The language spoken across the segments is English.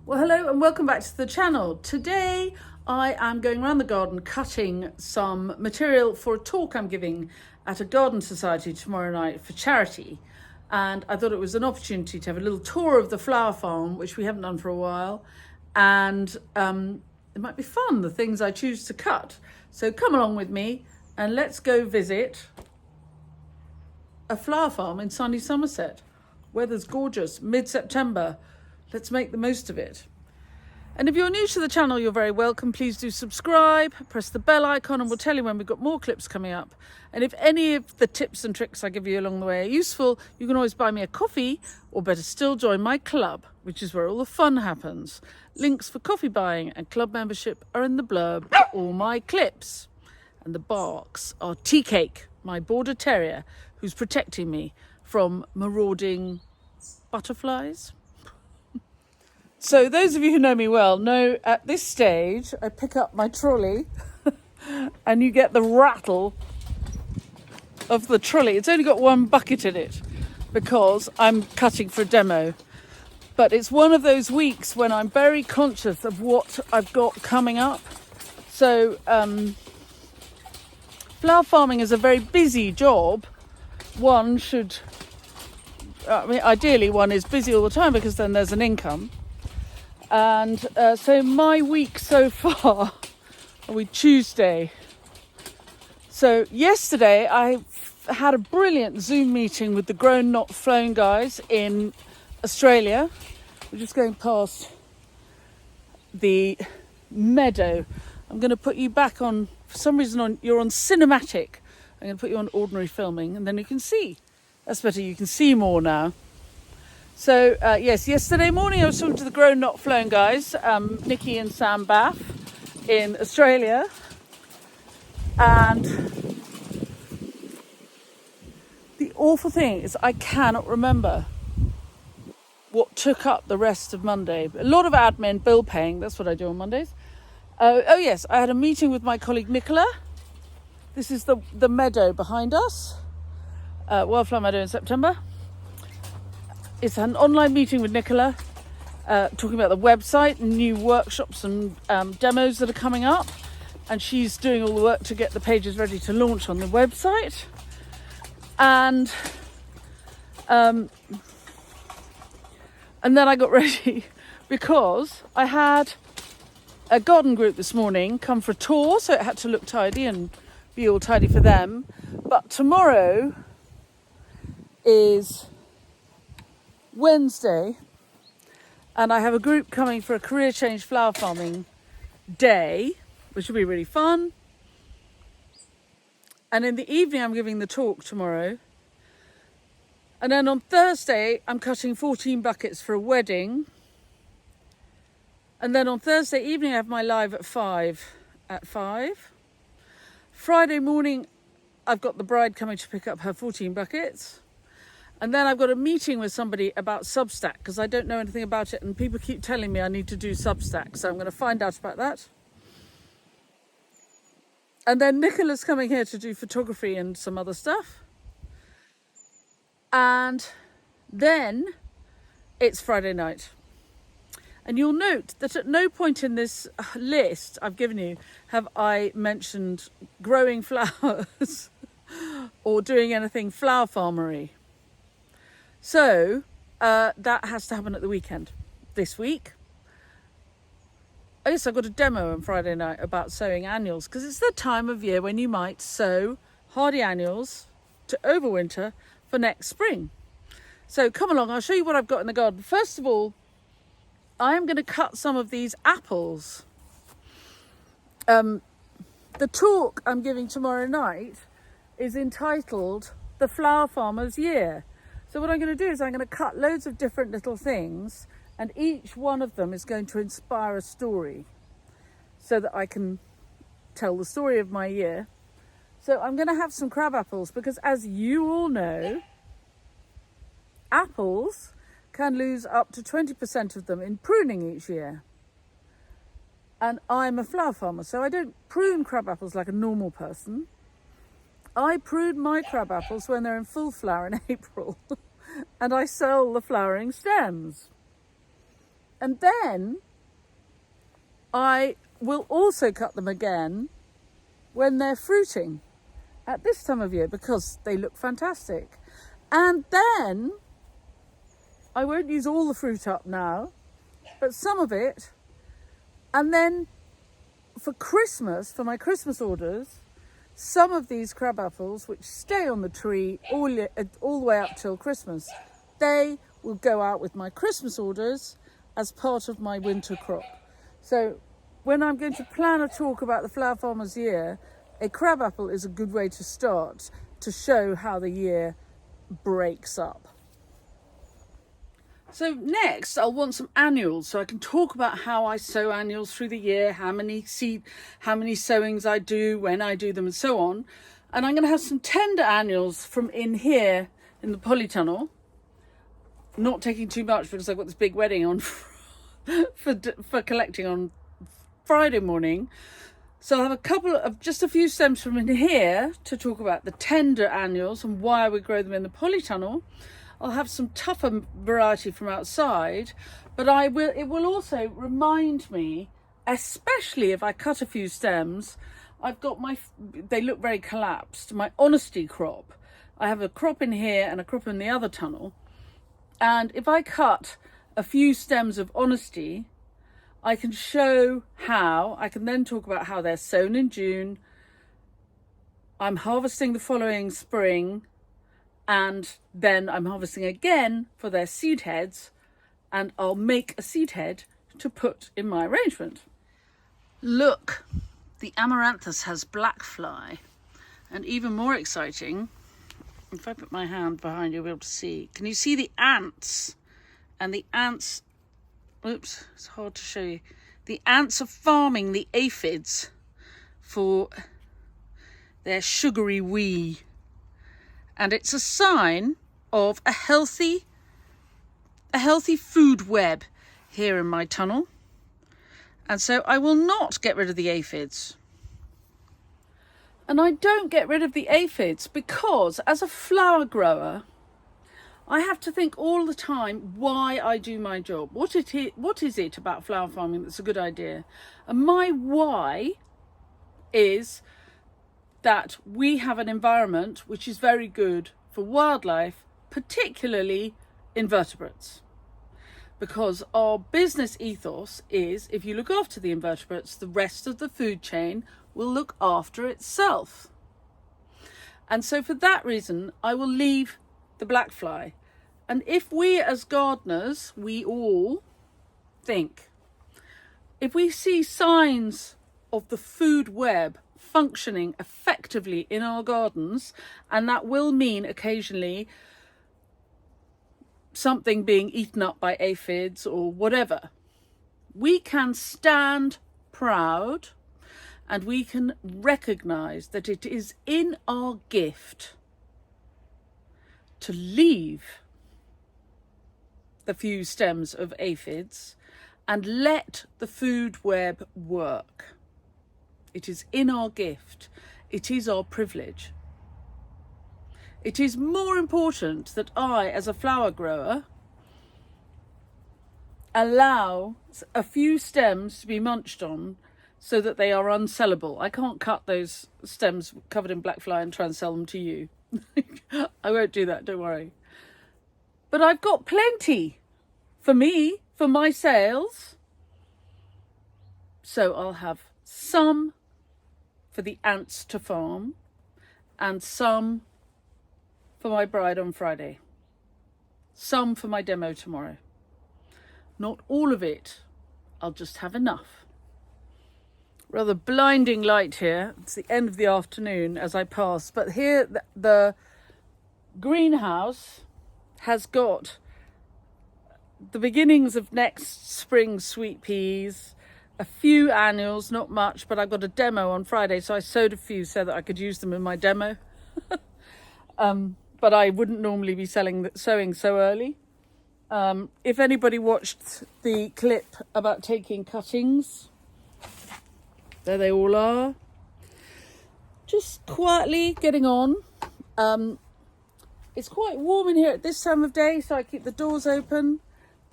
Well, hello and welcome back to the channel. Today I am going around the garden cutting some material for a talk I'm giving at a garden society tomorrow night for charity. And I thought it was an opportunity to have a little tour of the flower farm, which we haven't done for a while. And it might be fun, the things I choose to cut. So come along with me and let's go visit a flower farm in sunny Somerset. Weather's gorgeous, mid-September. Let's make the most of it. And if you're new to the channel, you're very welcome. Please do subscribe, press the bell icon, and we'll tell you when we've got more clips coming up. And if any of the tips and tricks I give you along the way are useful, you can always buy me a coffee, or better still, join my club, which is where all the fun happens. Links for coffee buying and club membership are in the blurb to all my clips. And the barks are Tea Cake, my border terrier, who's protecting me from marauding butterflies. So those of you who know me well know at this stage I pick up my trolley and you get the rattle of the trolley. It's only got one bucket in it because I'm cutting for a demo. But it's one of those weeks when I'm very conscious of what I've got coming up. So flower farming is a very busy job. Ideally one is busy all the time because then there's an income. And so my week so far, Tuesday. So yesterday I had a brilliant Zoom meeting with the Grown Not Flown guys in Australia. We're just going past the meadow. I'm going to put you back on, for some reason you're on cinematic. I'm going to put you on ordinary filming and then you can see. That's better, you can see more now. So, yes, yesterday morning I was talking to the Grown Not Flown guys, Nikki and Sam Baff in Australia. And the awful thing is I cannot remember what took up the rest of Monday. A lot of admin, bill paying, that's what I do on Mondays. Oh yes, I had a meeting with my colleague Nicola. This is the meadow behind us, Wildflower Meadow in September. It's an online meeting with Nicola, talking about the website and new workshops and demos that are coming up. And she's doing all the work to get the pages ready to launch on the website. And then I got ready because I had a garden group this morning come for a tour, so it had to look tidy and be all tidy for them. But tomorrow is Wednesday, and I have a group coming for a career change flower farming day, which will be really fun. And in the evening I'm giving the talk tomorrow. And then on Thursday I'm cutting 14 buckets for a wedding. And then on Thursday evening I have my live at 5. Friday morning I've got the bride coming to pick up her 14 buckets. And then I've got a meeting with somebody about Substack because I don't know anything about it and people keep telling me I need to do Substack. So I'm going to find out about that. And then Nicola's coming here to do photography and some other stuff. And then it's Friday night. And you'll note that at no point in this list I've given you have I mentioned growing flowers or doing anything flower farmery. So that has to happen at the weekend this week. I guess I've got a demo on Friday night about sowing annuals because it's the time of year when you might sow hardy annuals to overwinter for next spring. So come along, I'll show you what I've got in the garden. First of all, I am going to cut some of these apples. The talk I'm giving tomorrow night is entitled The Flower Farmer's Year. So what I'm going to do is I'm going to cut loads of different little things and each one of them is going to inspire a story so that I can tell the story of my year. So I'm going to have some crab apples because as you all know, apples can lose up to 20% of them in pruning each year. And I'm a flower farmer, so I don't prune crab apples like a normal person. I prune my crab apples when they're in full flower in April and I sell the flowering stems. And then I will also cut them again when they're fruiting at this time of year because they look fantastic. And then I won't use all the fruit up now, but some of it. And then for Christmas, for my Christmas orders, some of these crab apples, which stay on the tree all the way up till Christmas, they will go out with my Christmas orders as part of my winter crop. So when I'm going to plan a talk about the Flower Farmer's Year, a crab apple is a good way to start to show how the year breaks up. So next I'll want some annuals so I can talk about how I sow annuals through the year, how many sowings I do, when I do them and so on. And I'm going to have some tender annuals from in here in the polytunnel. Not taking too much because I've got this big wedding on for collecting on Friday morning. So I'll have just a few stems from in here to talk about the tender annuals and why we grow them in the polytunnel. I'll have some tougher variety from outside, but it will also remind me, especially if I cut a few stems, they look very collapsed, my honesty crop. I have a crop in here and a crop in the other tunnel. And if I cut a few stems of honesty, I can show how, I can then talk about how they're sown in June. I'm harvesting the following spring, and then I'm harvesting again for their seed heads, and I'll make a seed head to put in my arrangement. Look, the amaranthus has black fly, and even more exciting, if I put my hand behind, you'll be able to see. Can you see the ants? And the ants, oops, it's hard to show you. The ants are farming the aphids for their sugary wee. And it's a sign of a healthy food web here in my tunnel. And so I will not get rid of the aphids. And I don't get rid of the aphids because as a flower grower, I have to think all the time why I do my job. What is it about flower farming that's a good idea? And my why is that we have an environment which is very good for wildlife, particularly invertebrates. Because our business ethos is, if you look after the invertebrates, the rest of the food chain will look after itself. And so for that reason, I will leave the black fly. And if we as gardeners, we all think, if we see signs of the food web functioning effectively in our gardens, and that will mean occasionally something being eaten up by aphids or whatever, we can stand proud and we can recognize that it is in our gift to leave the few stems of aphids and let the food web work. It is in our gift. It is our privilege. It is more important that I, as a flower grower, allow a few stems to be munched on so that they are unsellable. I can't cut those stems covered in black fly and try and sell them to you. I won't do that, don't worry. But I've got plenty for me, for my sales. So I'll have some for the ants to farm and some for my bride on Friday. Some for my demo tomorrow. Not all of it. I'll just have enough. Rather blinding light here. It's the end of the afternoon as I pass. But here the greenhouse has got the beginnings of next spring's sweet peas, a few annuals, not much, but I've got a demo on Friday, so I sowed a few so that I could use them in my demo. But I wouldn't normally be sowing so early. If anybody watched the clip about taking cuttings, there they all are. Just quietly getting on. It's quite warm in here at this time of day, so I keep the doors open.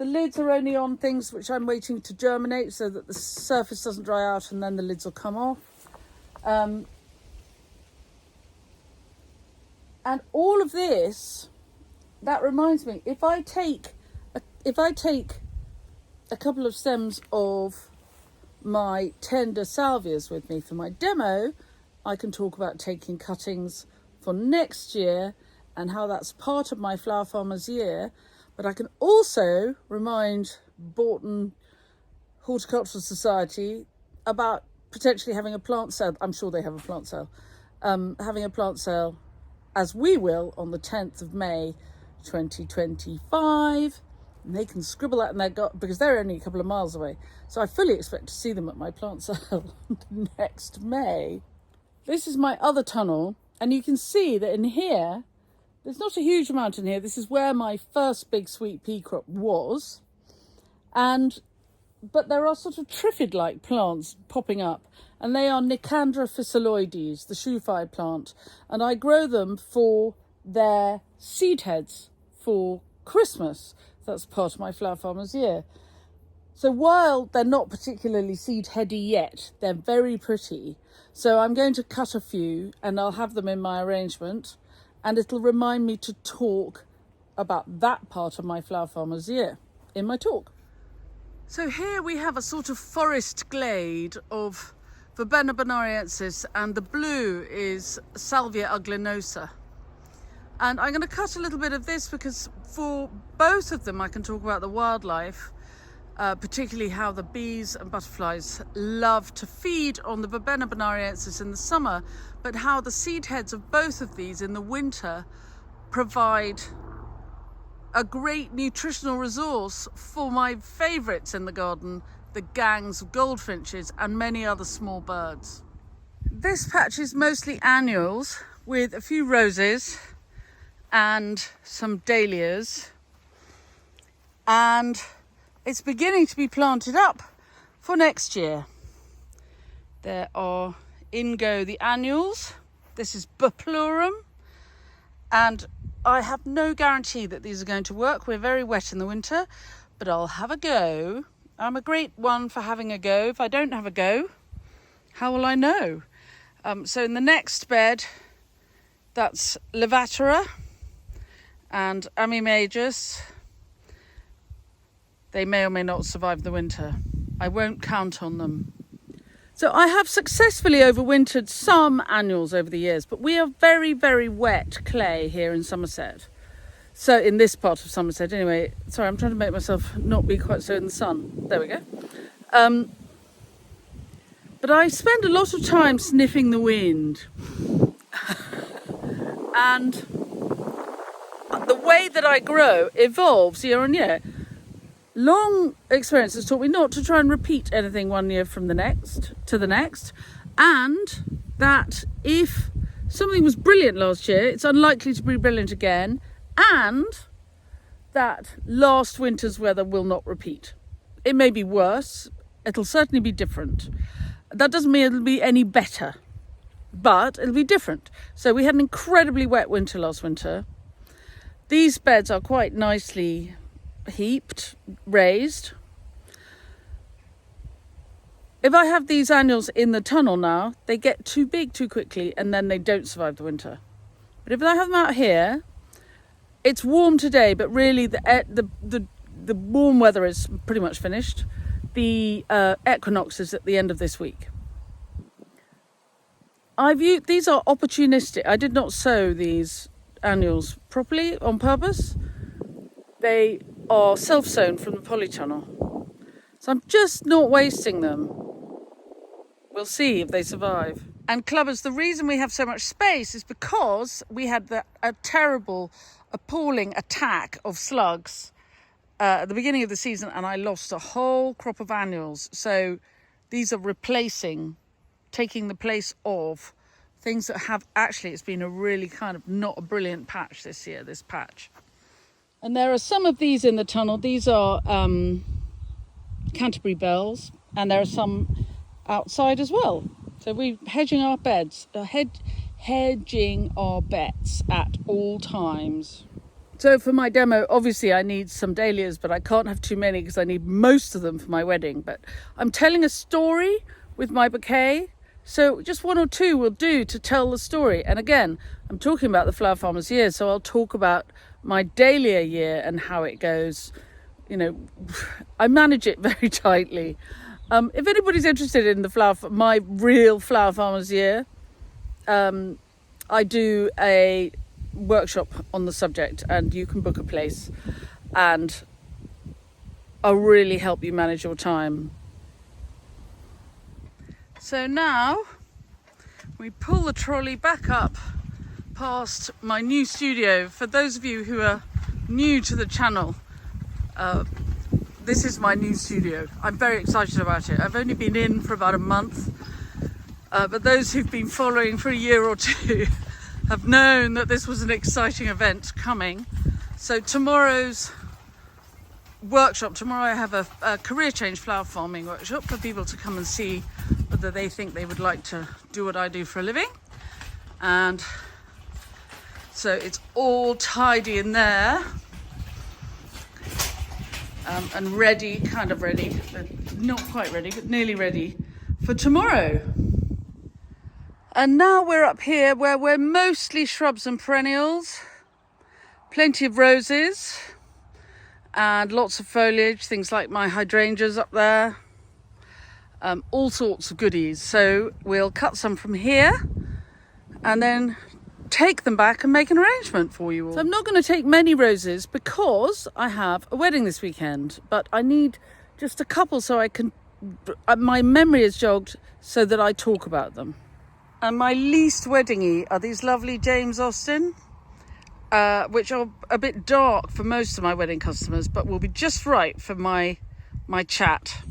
The lids are only on things which I'm waiting to germinate so that the surface doesn't dry out, and then the lids will come off. And all of this, that reminds me, if I take a couple of stems of my tender salvias with me for my demo, I can talk about taking cuttings for next year and how that's part of my Flower Farmers year. But I can also remind Bourton Horticultural Society about potentially having a plant sale. I'm sure they have a plant sale. Having a plant sale, as we will, on the 10th of May 2025. And they can scribble that in their gut because they're only a couple of miles away. So I fully expect to see them at my plant sale next May. This is my other tunnel, and you can see that in here, there's not a huge amount in here. This is where my first big sweet pea crop was. But there are sort of triffid-like plants popping up, and they are Nicandra physiloides, the shoe-fly plant. And I grow them for their seed heads for Christmas. That's part of my Flower Farmers year. So while they're not particularly seed heady yet, they're very pretty. So I'm going to cut a few and I'll have them in my arrangement, and it'll remind me to talk about that part of my Flower Farmers year in my talk. So here we have a sort of forest glade of Verbena bonariensis, and the blue is Salvia uglinosa. And I'm going to cut a little bit of this because for both of them I can talk about the wildlife, particularly how the bees and butterflies love to feed on the Verbena bonariensis in the summer, but how the seed heads of both of these in the winter provide a great nutritional resource for my favourites in the garden, the gangs of goldfinches and many other small birds. This patch is mostly annuals with a few roses and some dahlias, and it's beginning to be planted up for next year. There are the annuals. This is Buplurum, and I have no guarantee that these are going to work. We're very wet in the winter, but I'll have a go. I'm a great one for having a go. If I don't have a go, how will I know? So in the next bed, that's Levatera and Amimagus. They may or may not survive the winter. I won't count on them. So I have successfully overwintered some annuals over the years, but we are very, very wet clay here in Somerset. So in this part of Somerset, anyway. Sorry, I'm trying to make myself not be quite so in the sun. There we go. But I spend a lot of time sniffing the wind. And the way that I grow evolves year on year. Long experience has taught me not to try and repeat anything one year from the next to the next, and that if something was brilliant last year, it's unlikely to be brilliant again, and that last winter's weather will not repeat. It may be worse, it'll certainly be different. That doesn't mean it'll be any better, but it'll be different. So we had an incredibly wet winter last winter. These beds are quite nicely heaped, raised. If I have these annuals in the tunnel now, they get too big too quickly and then they don't survive the winter. But if I have them out here, it's warm today, but really the warm weather is pretty much finished. The equinox is at the end of this week. These are opportunistic. I did not sow these annuals properly on purpose. They are self-sown from the polytunnel. So I'm just not wasting them. We'll see if they survive. And clubbers, the reason we have so much space is because we had a terrible, appalling attack of slugs at the beginning of the season, and I lost a whole crop of annuals. So these are taking the place of things that have actually, it's been a really kind of not a brilliant patch this year, this patch. And there are some of these in the tunnel. These are Canterbury bells, and there are some outside as well. So we're hedging our beds, hedging our bets at all times. So for my demo, obviously I need some dahlias, but I can't have too many because I need most of them for my wedding. But I'm telling a story with my bouquet, so just one or two will do to tell the story. And again, I'm talking about the Flower Farmer's Year, so I'll talk about my dahlia year and how it goes. You know, I manage it very tightly. If anybody's interested in my real Flower Farmer's Year, I do a workshop on the subject, and you can book a place, and I'll really help you manage your time. So now we pull the trolley back up past my new studio. For those of you who are new to the channel, this is my new studio. I'm very excited about it. I've only been in for about a month, but those who've been following for a year or two have known that this was an exciting event coming. So tomorrow's workshop, tomorrow I have a career change flower farming workshop for people to come and see whether they think they would like to do what I do for a living. And so it's all tidy in there, and ready, kind of ready, but not quite ready, but nearly ready for tomorrow. And now we're up here where we're mostly shrubs and perennials, plenty of roses and lots of foliage, things like my hydrangeas up there, all sorts of goodies. So we'll cut some from here and then take them back and make an arrangement for you all. So I'm not going to take many roses because I have a wedding this weekend, but I need just a couple so I can, my memory is jogged so that I talk about them. And my least weddingy are these lovely James Austin, which are a bit dark for most of my wedding customers, but will be just right for my chat.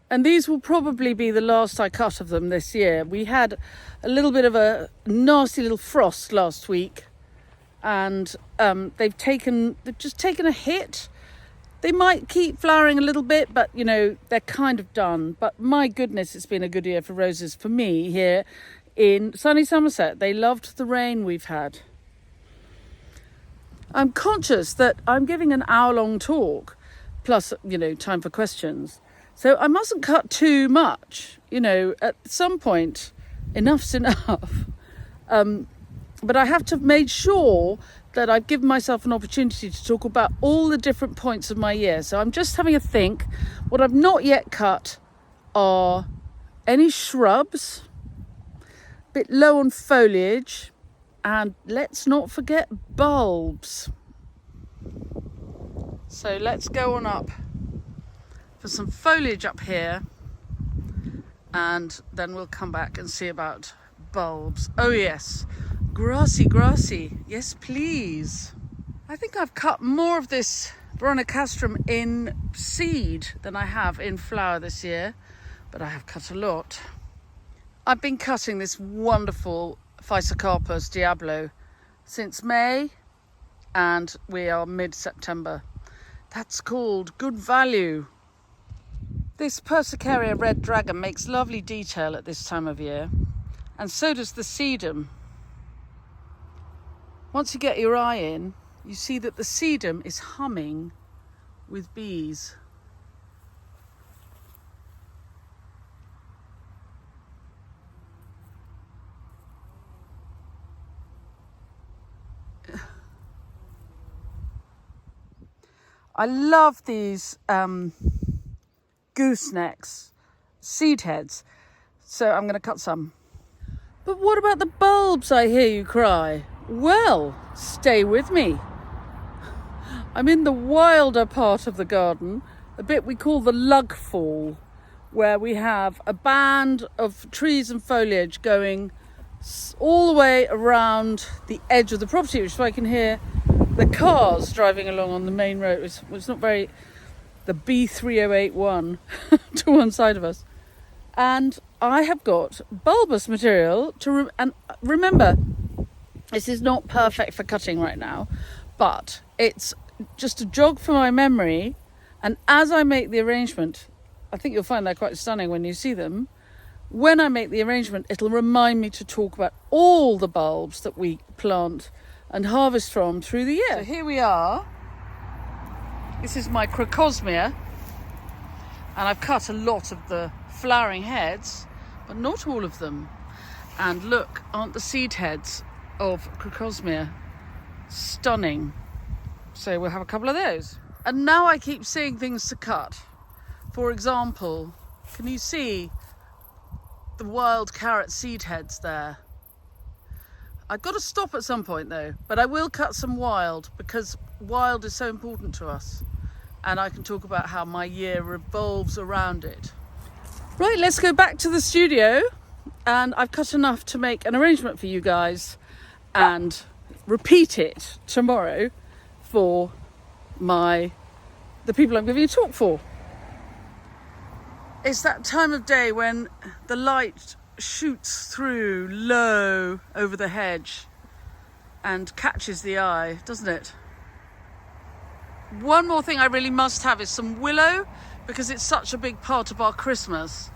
And these will probably be the last I cut of them this year. We had a little bit of a nasty little frost last week, and they've just taken a hit. They might keep flowering a little bit, but you know, they're kind of done. But my goodness, it's been a good year for roses for me here in sunny Somerset. They loved the rain we've had. I'm conscious that I'm giving an hour-long talk, plus, you know, time for questions. So I mustn't cut too much. You know, at some point, enough's enough. But I have to make sure that I've given myself an opportunity to talk about all the different points of my year. So I'm just having a think. What I've not yet cut are any shrubs, a bit low on foliage, and let's not forget bulbs. So let's go on up for some foliage up here, and then we'll come back and see about bulbs. Oh yes, grassy, yes please. I think I've cut more of this Veronicastrum in seed than I have in flower this year, but I have cut a lot. I've been cutting this wonderful Physocarpus Diablo since May, and we are mid-September. That's called good value. This Persicaria red dragon makes lovely detail at this time of year, and so does the sedum. Once you get your eye in, you see that the sedum is humming with bees. I love these goosenecks, seed heads, so I'm going to cut some. But what about the bulbs, I hear you cry? Well, stay with me. I'm in the wilder part of the garden, a bit we call the lug fall, where we have a band of trees and foliage going all the way around the edge of the property, which is why I can hear the cars driving along on the main road. It's not very, the B3081 to one side of us. And I have got bulbous material and remember, this is not perfect for cutting right now, but it's just a jog for my memory. And as I make the arrangement, I think you'll find that quite stunning when you see them. When I make the arrangement, it'll remind me to talk about all the bulbs that we plant and harvest from through the year. So here we are. This is my crocosmia, and I've cut a lot of the flowering heads, but not all of them. And look, aren't the seed heads of crocosmia stunning? So we'll have a couple of those. And now I keep seeing things to cut. For example, can you see the wild carrot seed heads there? I've got to stop at some point though, but I will cut some wild because wild is so important to us, and I can talk about how my year revolves around it. Right, let's go back to the studio, and I've cut enough to make an arrangement for you guys and repeat it tomorrow for the people I'm giving a talk for. It's that time of day when the light shoots through low over the hedge and catches the eye, doesn't it? One more thing I really must have is some willow, because it's such a big part of our Christmas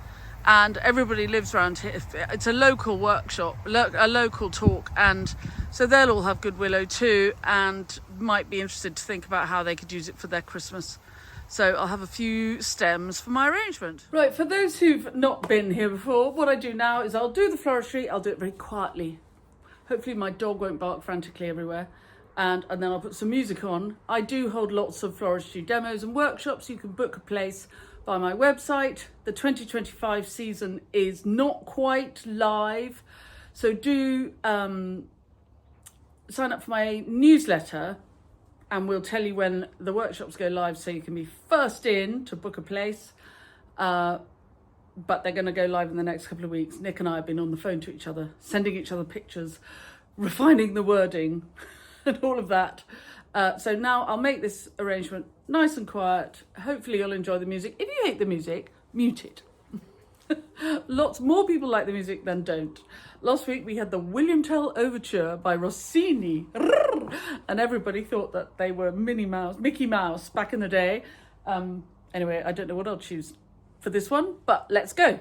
and everybody lives around here. It's a local workshop, a local talk, and so they'll all have good willow too and might be interested to think about how they could use it for their Christmas. So I'll have a few stems for my arrangement. Right, for those who've not been here before, what I do now is I'll do the floristry. I'll do it very quietly. Hopefully my dog won't bark frantically everywhere. And then I'll put some music on. I do hold lots of floristry demos and workshops. You can book a place by my website. The 2025 season is not quite live. So do sign up for my newsletter, and we'll tell you when the workshops go live so you can be first in to book a place. But they're going to go live in the next couple of weeks. Nick and I have been on the phone to each other, sending each other pictures, refining the wording and all of that. So now I'll make this arrangement nice and quiet. Hopefully you'll enjoy the music. If you hate the music, mute it. Lots more people like the music than don't. Last week we had the William Tell Overture by Rossini, and everybody thought that they were Mickey Mouse back in the day. Anyway, I don't know what I'll choose for this one, but let's go.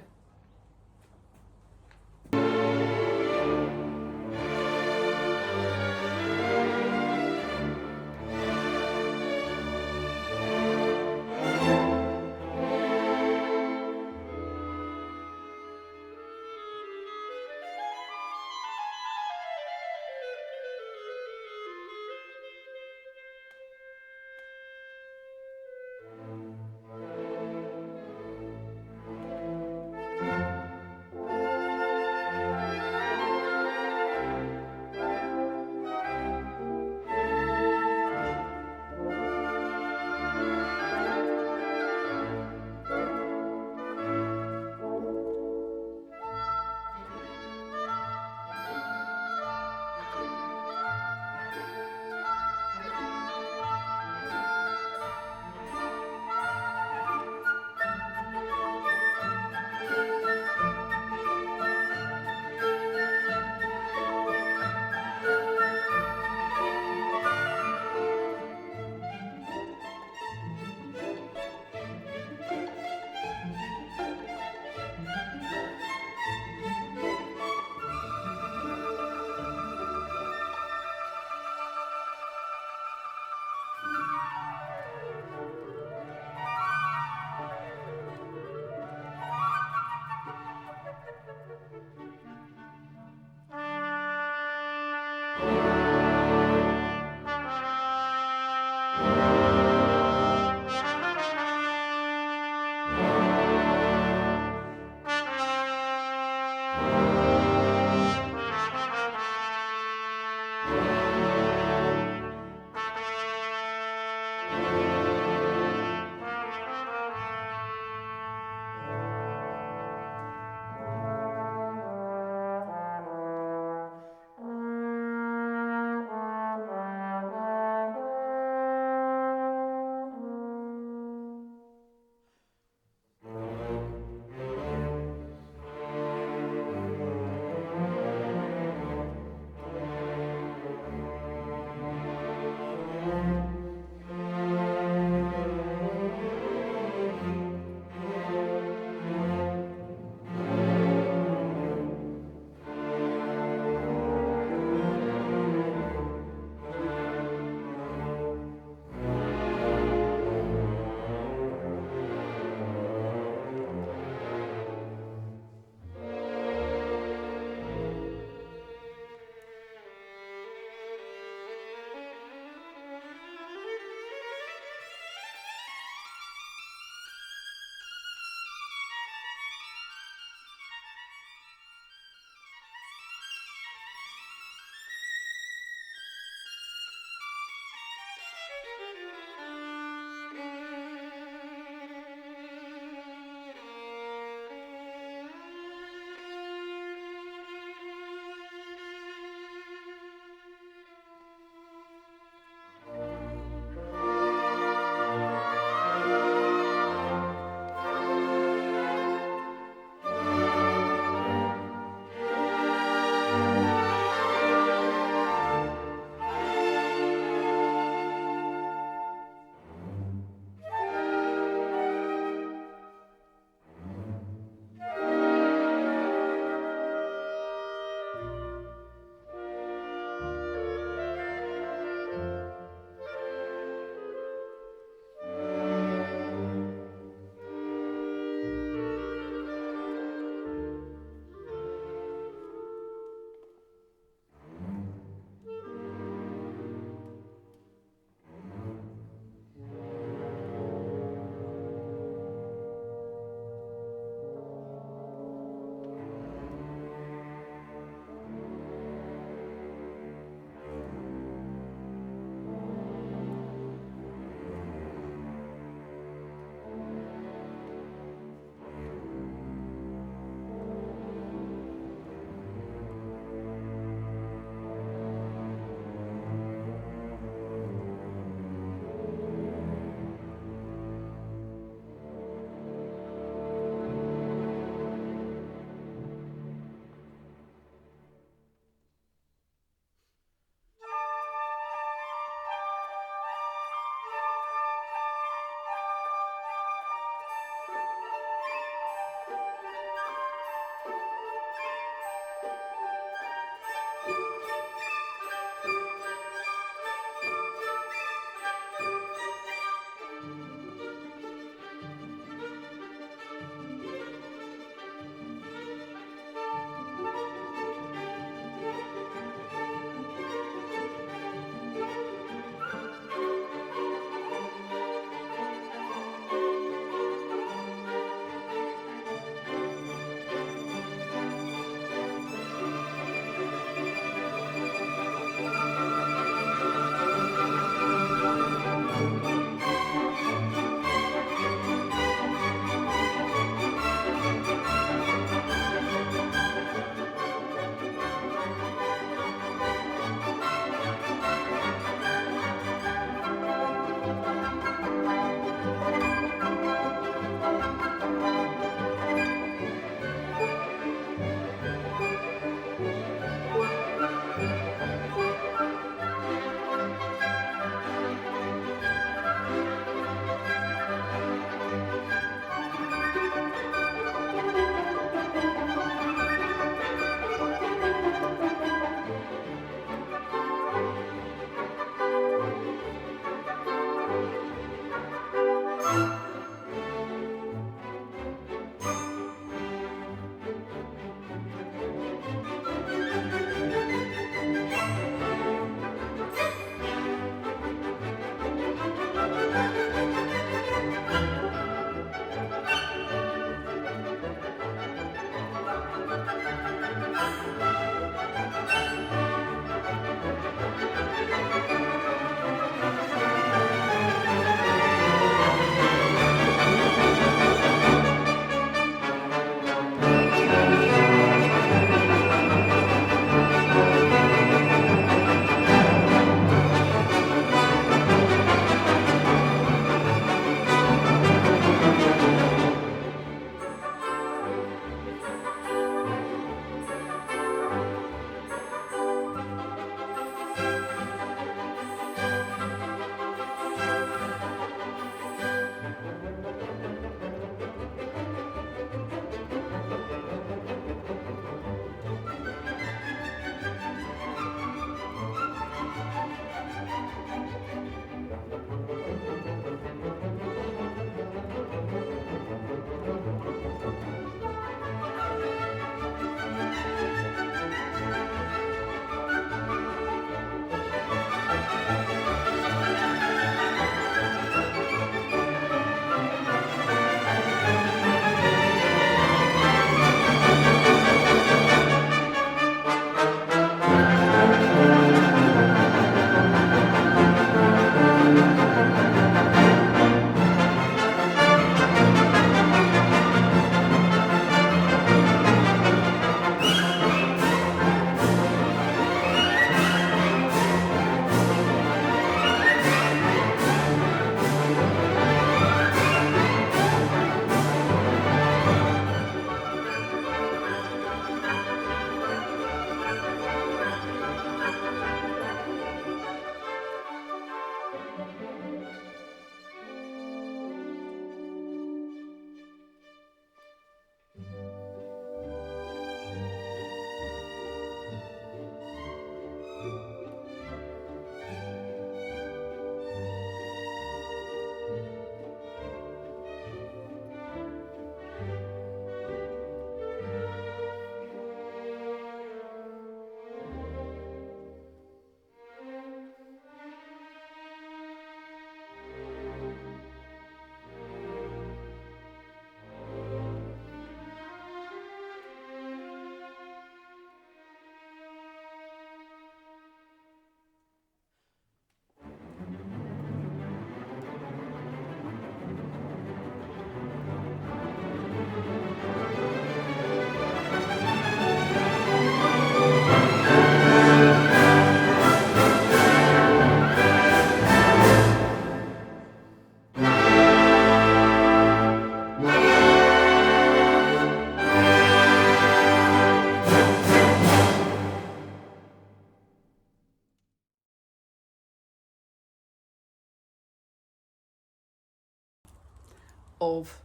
of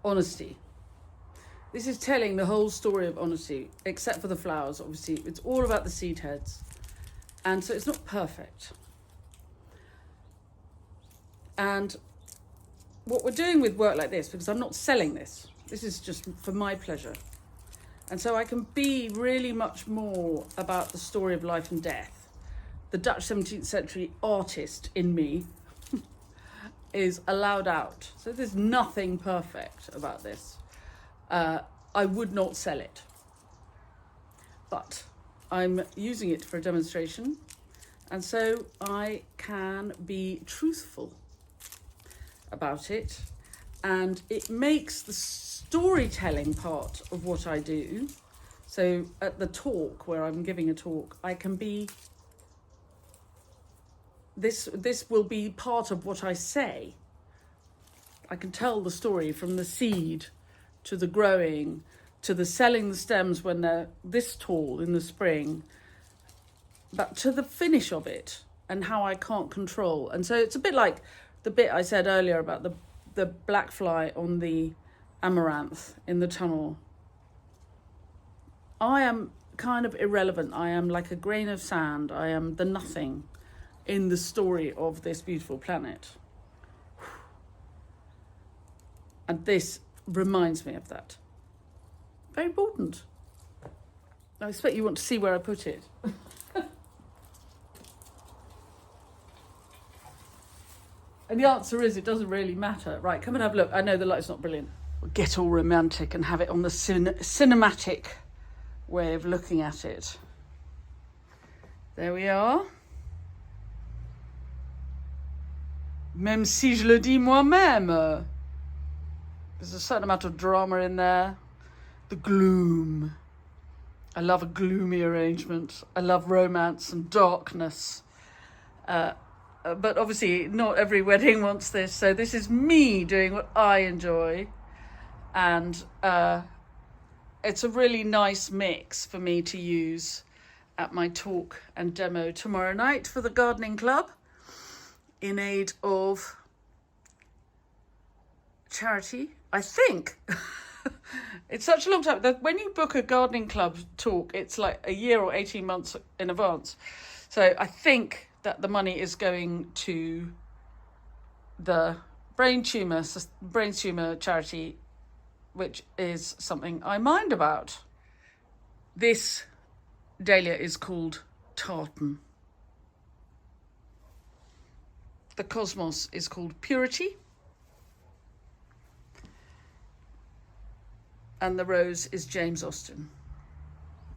honesty. This is telling the whole story of honesty, except for the flowers, obviously. It's all about the seed heads. And so it's not perfect. And what we're doing with work like this, because I'm not selling this, this is just for my pleasure. And so I can be really much more about the story of life and death. The Dutch 17th century artist in me is allowed out. So there's nothing perfect about this. I would not sell it, but I'm using it for a demonstration, and so I can be truthful about it, and it makes the storytelling part of what I do. So at the talk, where I'm giving a talk, I can be, this will be part of what I say. I can tell the story from the seed to the growing, to the selling the stems when they're this tall in the spring, but to the finish of it and how I can't control. And so it's a bit like the bit I said earlier about the black fly on the amaranth in the tunnel. I am kind of irrelevant. I am like a grain of sand. I am the nothing in the story of this beautiful planet. And this reminds me of that. Very important. I expect you want to see where I put it. And the answer is, it doesn't really matter. Right, come and have a look. I know the light's not brilliant. We'll get all romantic and have it on the cinematic way of looking at it. There we are. Même si je le dis moi-même. There's a certain amount of drama in there. The gloom. I love a gloomy arrangement. I love romance and darkness. But obviously not every wedding wants this. So this is me doing what I enjoy. And it's a really nice mix for me to use at my talk and demo tomorrow night for the gardening club in aid of charity. I think it's such a long time that when you book a gardening club talk, it's like a year or 18 months in advance. So I think that the money is going to the brain tumor charity, which is something I mind about. This dahlia is called tartan. The cosmos is called purity. And the rose is James Austen.